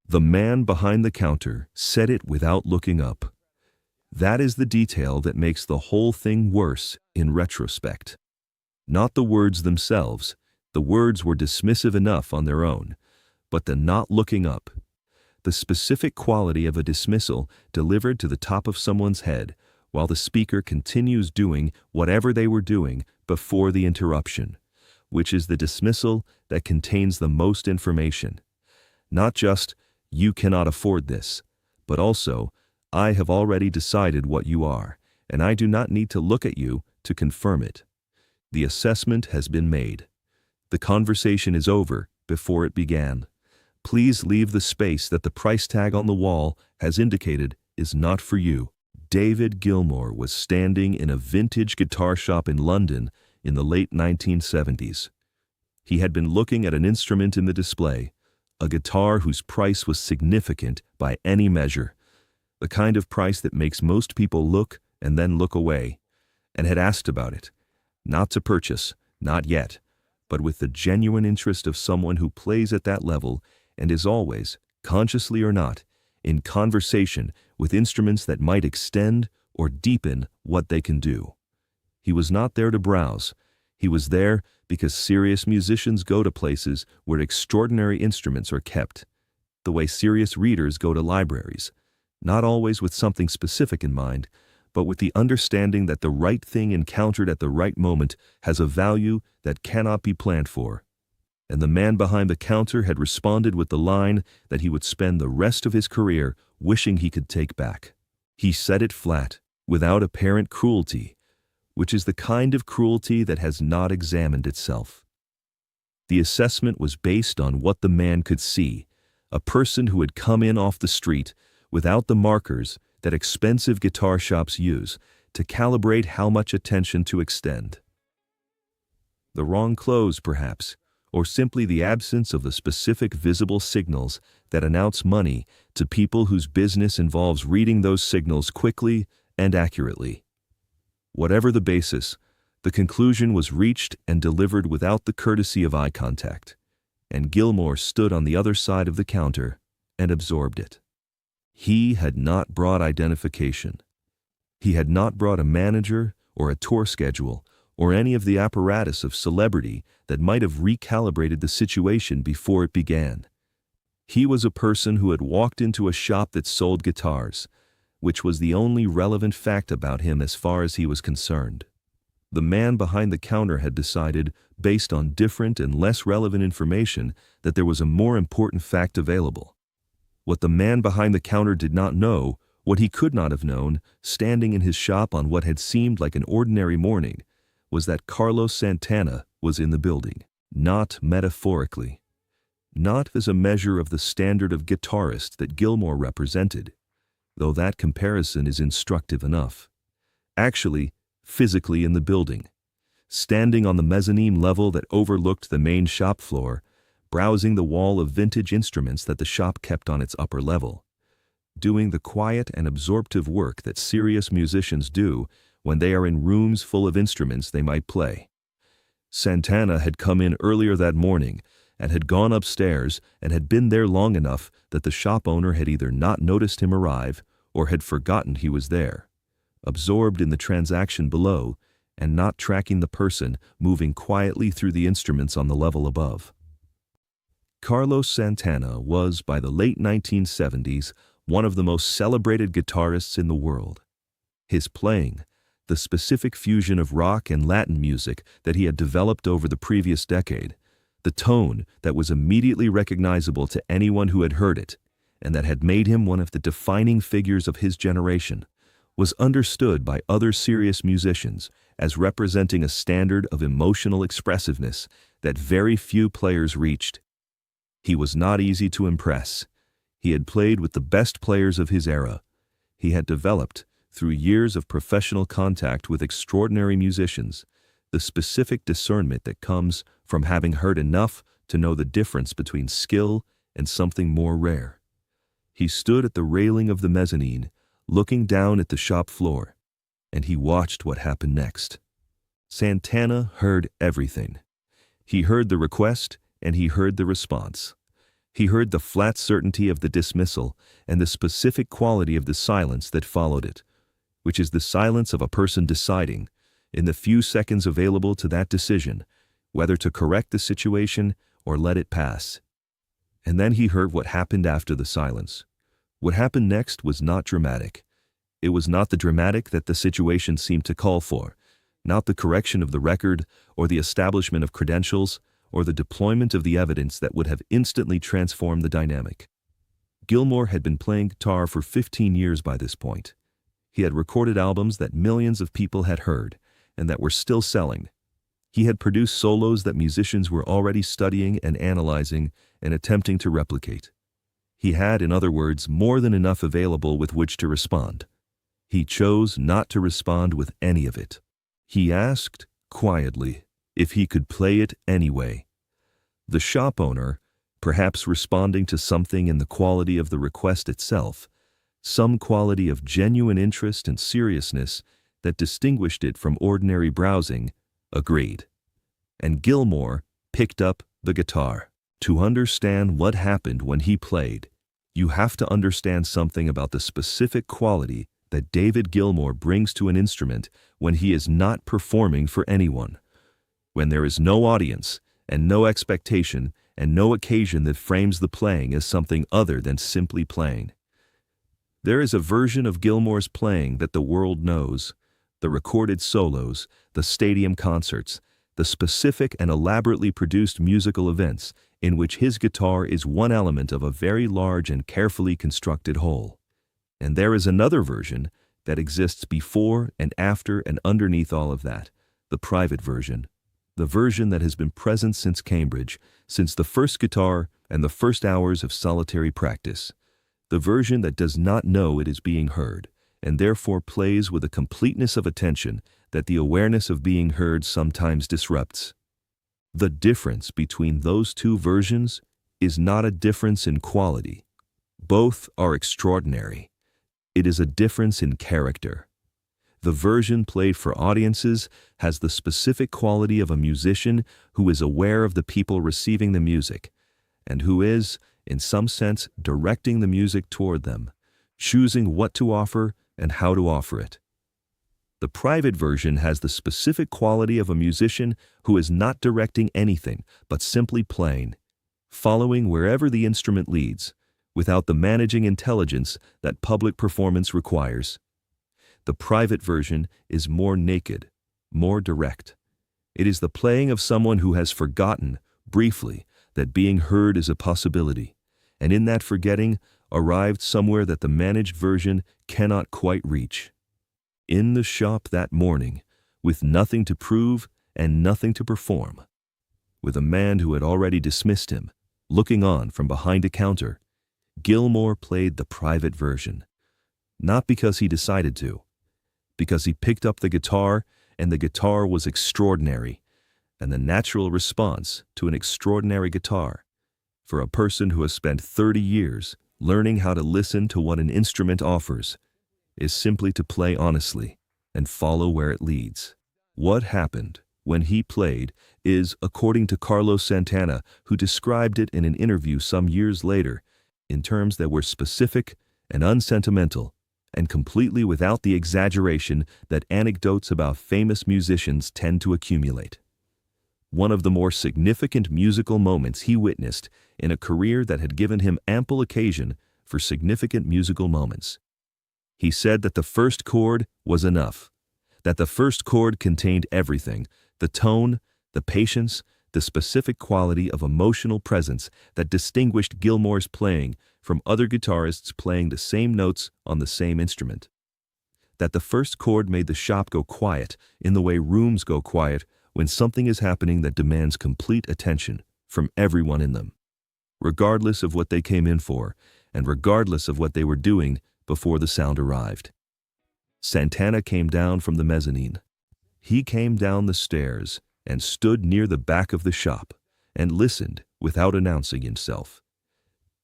The man behind the counter said it without looking up. That is the detail that makes the whole thing worse in retrospect. Not the words themselves, the words were dismissive enough on their own, but the not looking up. The specific quality of a dismissal delivered to the top of someone's head while the speaker continues doing whatever they were doing before the interruption, which is the dismissal that contains the most information. Not just, "You cannot afford this," but also, "I have already decided what you are, and I do not need to look at you to confirm it." The assessment has been made. The conversation is over before it began. Please leave the space that the price tag on the wall has indicated is not for you. David Gilmour was standing in a vintage guitar shop in London in the late 1970s. He had been looking at an instrument in the display, a guitar whose price was significant by any measure, the kind of price that makes most people look and then look away, and had asked about it, not to purchase, not yet, but with the genuine interest of someone who plays at that level and is always, consciously or not, in conversation with instruments that might extend or deepen what they can do. He was not there to browse. He was there because serious musicians go to places where extraordinary instruments are kept, the way serious readers go to libraries, not always with something specific in mind, but with the understanding that the right thing encountered at the right moment has a value that cannot be planned for. And the man behind the counter had responded with the line that he would spend the rest of his career wishing he could take back. He said it flat, without apparent cruelty, which is the kind of cruelty that has not examined itself. The assessment was based on what the man could see, a person who had come in off the street without the markers that expensive guitar shops use to calibrate how much attention to extend. The wrong clothes, perhaps, or simply the absence of the specific visible signals that announce money to people whose business involves reading those signals quickly and accurately. Whatever the basis, the conclusion was reached and delivered without the courtesy of eye contact, and Gilmour stood on the other side of the counter and absorbed it. He had not brought identification. He had not brought a manager or a tour schedule or any of the apparatus of celebrity that might have recalibrated the situation before it began. He was a person who had walked into a shop that sold guitars, which was the only relevant fact about him as far as he was concerned. The man behind the counter had decided, based on different and less relevant information, that there was a more important fact available. What the man behind the counter did not know, what he could not have known, standing in his shop on what had seemed like an ordinary morning, was that Carlos Santana was in the building, not metaphorically, not as a measure of the standard of guitarist that Gilmour represented, though that comparison is instructive enough. Actually, physically in the building, standing on the mezzanine level that overlooked the main shop floor, browsing the wall of vintage instruments that the shop kept on its upper level, doing the quiet and absorptive work that serious musicians do when they are in rooms full of instruments they might play. Santana had come in earlier that morning and had gone upstairs and had been there long enough that the shop owner had either not noticed him arrive or had forgotten he was there, absorbed in the transaction below and not tracking the person moving quietly through the instruments on the level above. Carlos Santana was, by the late 1970s, one of the most celebrated guitarists in the world. His playing, the specific fusion of rock and Latin music that he had developed over the previous decade, the tone that was immediately recognizable to anyone who had heard it, and that had made him one of the defining figures of his generation, was understood by other serious musicians as representing a standard of emotional expressiveness that very few players reached. He was not easy to impress. He had played with the best players of his era. He had developed, through years of professional contact with extraordinary musicians, the specific discernment that comes from having heard enough to know the difference between skill and something more rare. He stood at the railing of the mezzanine, looking down at the shop floor, and he watched what happened next. Santana heard everything. He heard the request, and he heard the response. He heard the flat certainty of the dismissal and the specific quality of the silence that followed it, which is the silence of a person deciding, in the few seconds available to that decision, whether to correct the situation or let it pass. And then he heard what happened after the silence. What happened next was not dramatic. It was not the dramatic that the situation seemed to call for, not the correction of the record or the establishment of credentials or the deployment of the evidence that would have instantly transformed the dynamic. Gilmour had been playing guitar for 15 years by this point. He had recorded albums that millions of people had heard and that were still selling. He had produced solos that musicians were already studying and analyzing and attempting to replicate. He had, in other words, more than enough available with which to respond. He chose not to respond with any of it. He asked, quietly, if he could play it anyway. The shop owner, perhaps responding to something in the quality of the request itself, some quality of genuine interest and seriousness that distinguished it from ordinary browsing, agreed. And Gilmour picked up the guitar. To understand what happened when he played, you have to understand something about the specific quality that David Gilmour brings to an instrument when he is not performing for anyone. When there is no audience and no expectation and no occasion that frames the playing as something other than simply playing. There is a version of Gilmour's playing that the world knows, the recorded solos, the stadium concerts, the specific and elaborately produced musical events in which his guitar is one element of a very large and carefully constructed whole. And there is another version that exists before and after and underneath all of that, the private version, the version that has been present since Cambridge, since the first guitar and the first hours of solitary practice, the version that does not know it is being heard, and therefore plays with a completeness of attention that the awareness of being heard sometimes disrupts. The difference between those two versions is not a difference in quality. Both are extraordinary. It is a difference in character. The version played for audiences has the specific quality of a musician who is aware of the people receiving the music, and who is, in some sense, directing the music toward them, choosing what to offer and how to offer it. The private version has the specific quality of a musician who is not directing anything, but simply playing, following wherever the instrument leads, without the managing intelligence that public performance requires. The private version is more naked, more direct. It is the playing of someone who has forgotten, briefly, that being heard is a possibility, and in that forgetting, arrived somewhere that the managed version cannot quite reach. In the shop that morning, with nothing to prove and nothing to perform, with a man who had already dismissed him, looking on from behind a counter, Gilmour played the private version, not because he decided to, because he picked up the guitar and the guitar was extraordinary, and the natural response to an extraordinary guitar, for a person who has spent 30 years learning how to listen to what an instrument offers, is simply to play honestly and follow where it leads. What happened when he played is, according to Carlos Santana, who described it in an interview some years later, in terms that were specific and unsentimental, and completely without the exaggeration that anecdotes about famous musicians tend to accumulate. One of the more significant musical moments he witnessed in a career that had given him ample occasion for significant musical moments. He said that the first chord was enough, that the first chord contained everything, the tone, the patience, the specific quality of emotional presence that distinguished Gilmour's playing from other guitarists playing the same notes on the same instrument. That the first chord made the shop go quiet in the way rooms go quiet when something is happening that demands complete attention from everyone in them, regardless of what they came in for and regardless of what they were doing before the sound arrived. Santana came down from the mezzanine. He came down the stairs and stood near the back of the shop and listened without announcing himself.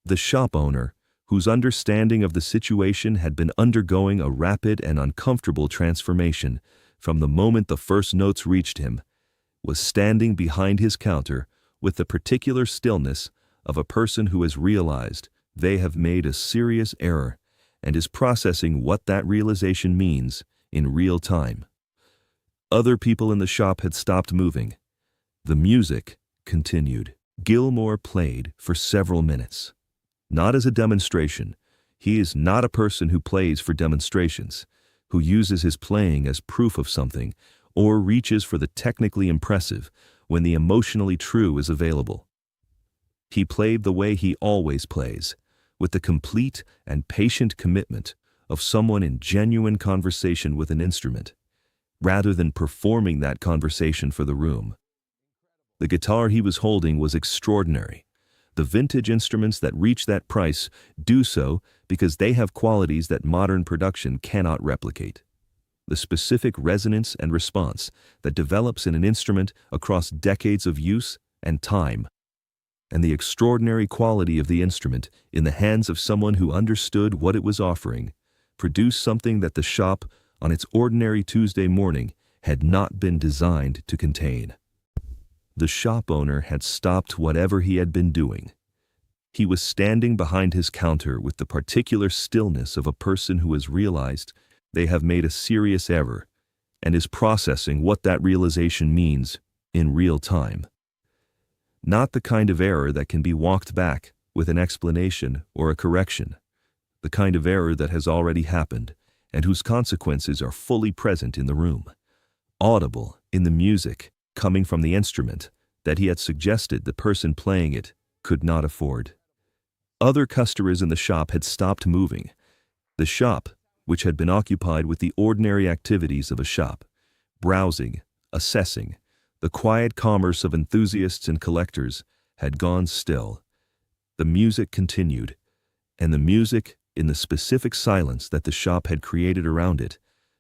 The shop owner, whose understanding of the situation had been undergoing a rapid and uncomfortable transformation from the moment the first notes reached him, was standing behind his counter with the particular stillness of a person who has realized they have made a serious error and is processing what that realization means in real time. Other people in the shop had stopped moving. The music continued. Gilmour played for several minutes. Not as a demonstration. He is not a person who plays for demonstrations, who uses his playing as proof of something, or reaches for the technically impressive when the emotionally true is available. He played the way he always plays, with the complete and patient commitment of someone in genuine conversation with an instrument, rather than performing that conversation for the room. The guitar he was holding was extraordinary. The vintage instruments that reach that price do so because they have qualities that modern production cannot replicate. The specific resonance and response that develops in an instrument across decades of use and time, and the extraordinary quality of the instrument in the hands of someone who understood what it was offering, produced something that the shop, on its ordinary Tuesday morning, had not been designed to contain. The shop owner had stopped whatever he had been doing. He was standing behind his counter with the particular stillness of a person who has realized they have made a serious error and is processing what that realization means in real time. Not the kind of error that can be walked back with an explanation or a correction, the kind of error that has already happened and whose consequences are fully present in the room, audible in the music coming from the instrument that he had suggested the person playing it could not afford. Other customers in the shop had stopped moving. The shop, which had been occupied with the ordinary activities of a shop, browsing, assessing, the quiet commerce of enthusiasts and collectors, had gone still. The music continued, and the music, in the specific silence that the shop had created around it,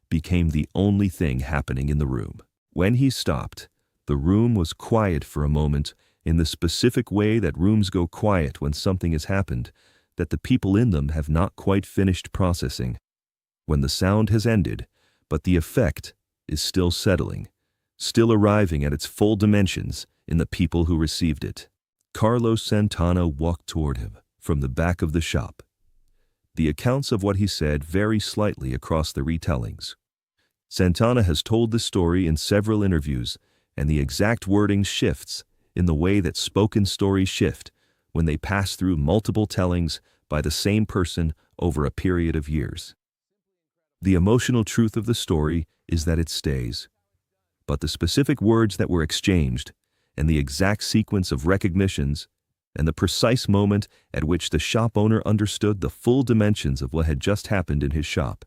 became the only thing happening in the room. When he stopped, the room was quiet for a moment in the specific way that rooms go quiet when something has happened that the people in them have not quite finished processing. When the sound has ended, but the effect is still settling, still arriving at its full dimensions in the people who received it. Carlos Santana walked toward him from the back of the shop. The accounts of what he said vary slightly across the retellings. Santana has told the story in several interviews, and the exact wording shifts in the way that spoken stories shift when they pass through multiple tellings by the same person over a period of years. The emotional truth of the story is that it stays, but the specific words that were exchanged, and the exact sequence of recognitions, and the precise moment at which the shop owner understood the full dimensions of what had just happened in his shop,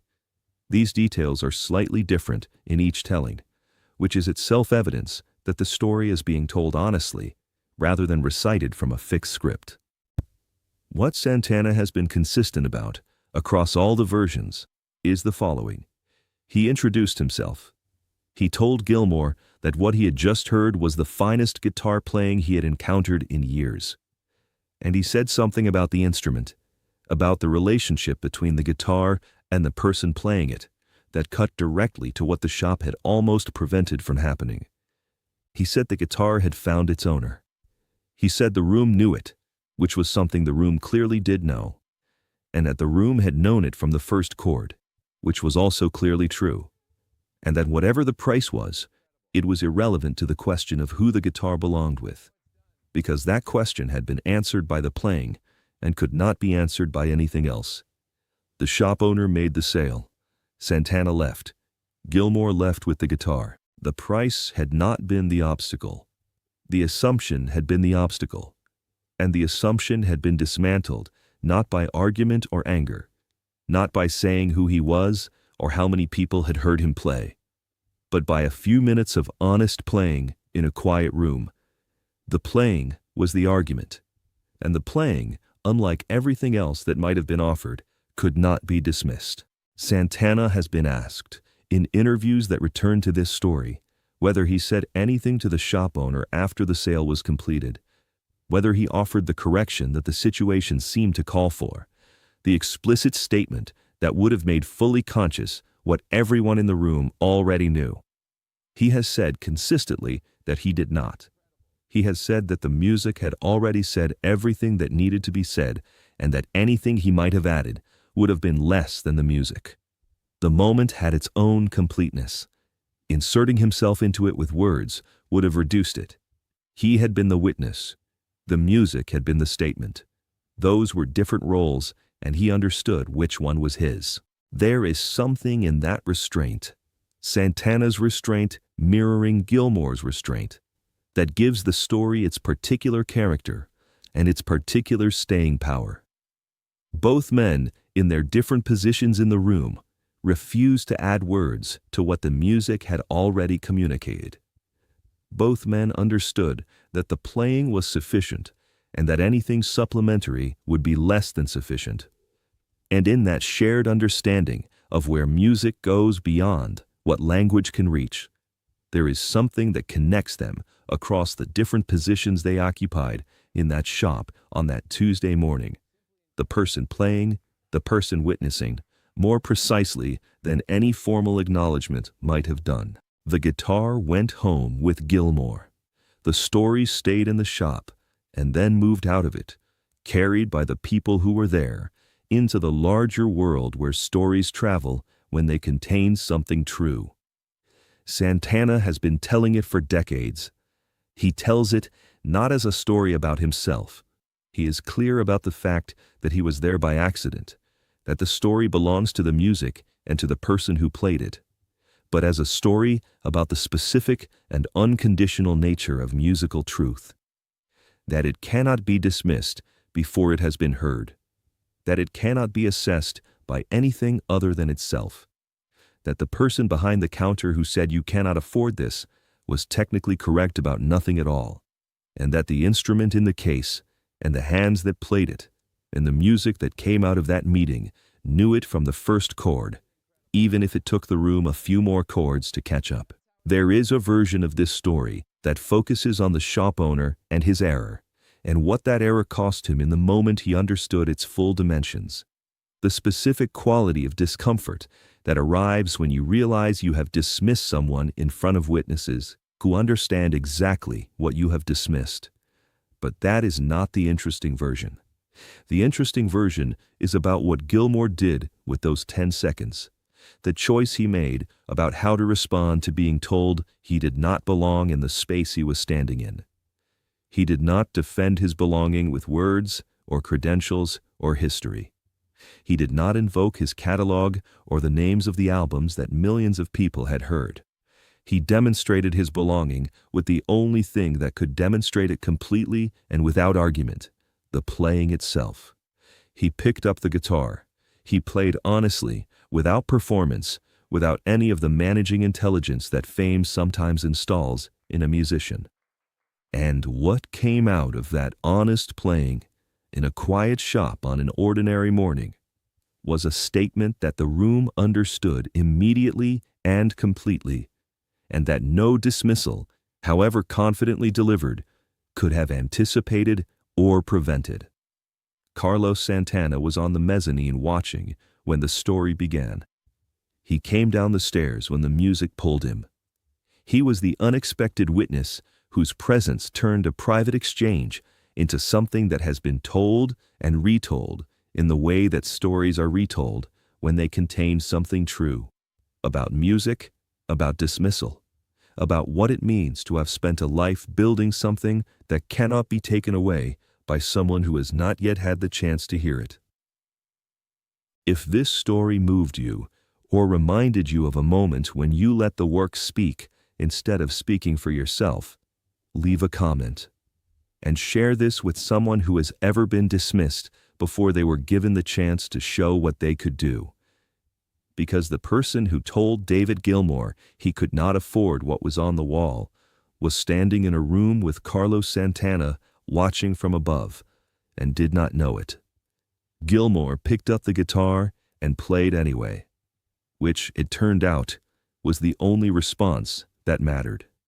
these details are slightly different in each telling, which is itself evidence that the story is being told honestly, rather than recited from a fixed script. What Santana has been consistent about, across all the versions, is the following. He introduced himself. He told Gilmour that what he had just heard was the finest guitar playing he had encountered in years. And he said something about the instrument, about the relationship between the guitar and the person playing it, that cut directly to what the shop had almost prevented from happening. He said the guitar had found its owner. He said the room knew it, which was something the room clearly did know, and that the room had known it from the first chord, which was also clearly true, and that whatever the price was, it was irrelevant to the question of who the guitar belonged with, because that question had been answered by the playing and could not be answered by anything else. The shop owner made the sale. Santana left. Gilmour left with the guitar. The price had not been the obstacle. The assumption had been the obstacle. And the assumption had been dismantled, not by argument or anger, not by saying who he was or how many people had heard him play, but by a few minutes of honest playing in a quiet room. The playing was the argument, and the playing, unlike everything else that might have been offered, could not be dismissed. Santana has been asked, in interviews that return to this story, whether he said anything to the shop owner after the sale was completed, whether he offered the correction that the situation seemed to call for, the explicit statement that would have made fully conscious what everyone in the room already knew. He has said consistently that he did not. He has said that the music had already said everything that needed to be said, and that anything he might have added would have been less than the music. The moment had its own completeness. Inserting himself into it with words would have reduced it. He had been the witness. The music had been the statement. Those were different roles, and he understood which one was his. There is something in that restraint, Santana's restraint mirroring Gilmour's restraint, that gives the story its particular character and its particular staying power. Both men, in their different positions in the room, refused to add words to what the music had already communicated. Both men understood that the playing was sufficient and that anything supplementary would be less than sufficient. And in that shared understanding of where music goes beyond what language can reach, there is something that connects them across the different positions they occupied in that shop on that Tuesday morning. The person playing, the person witnessing, more precisely than any formal acknowledgement might have done. The guitar went home with Gilmour. The story stayed in the shop and then moved out of it, carried by the people who were there, into the larger world where stories travel when they contain something true. Santana has been telling it for decades. He tells it not as a story about himself. He is clear about the fact that he was there by accident, that the story belongs to the music and to the person who played it, but as a story about the specific and unconditional nature of musical truth. That it cannot be dismissed before it has been heard. That it cannot be assessed by anything other than itself. That the person behind the counter who said you cannot afford this was technically correct about nothing at all, and that the instrument in the case, and the hands that played it, and the music that came out of that meeting knew it from the first chord, even if it took the room a few more chords to catch up. There is a version of this story that focuses on the shop owner and his error, and what that error cost him in the moment he understood its full dimensions. The specific quality of discomfort that arrives when you realize you have dismissed someone in front of witnesses who understand exactly what you have dismissed. But that is not the interesting version. The interesting version is about what Gilmour did with those 10 seconds. The choice he made about how to respond to being told he did not belong in the space he was standing in. He did not defend his belonging with words or credentials or history. He did not invoke his catalog or the names of the albums that millions of people had heard. He demonstrated his belonging with the only thing that could demonstrate it completely and without argument, the playing itself. He picked up the guitar. He played honestly, without performance, without any of the managing intelligence that fame sometimes installs in a musician. And what came out of that honest playing in a quiet shop on an ordinary morning was a statement that the room understood immediately and completely, and that no dismissal, however confidently delivered, could have anticipated or prevented. Carlos Santana was on the mezzanine watching when the story began. He came down the stairs when the music pulled him. He was the unexpected witness whose presence turned a private exchange into something that has been told and retold in the way that stories are retold when they contain something true, about music, about dismissal, about what it means to have spent a life building something that cannot be taken away by someone who has not yet had the chance to hear it. If this story moved you, or reminded you of a moment when you let the work speak instead of speaking for yourself, leave a comment. And share this with someone who has ever been dismissed before they were given the chance to show what they could do. Because the person who told David Gilmour he could not afford what was on the wall was standing in a room with Carlos Santana watching from above and did not know it. Gilmour picked up the guitar and played anyway, which, it turned out, was the only response that mattered.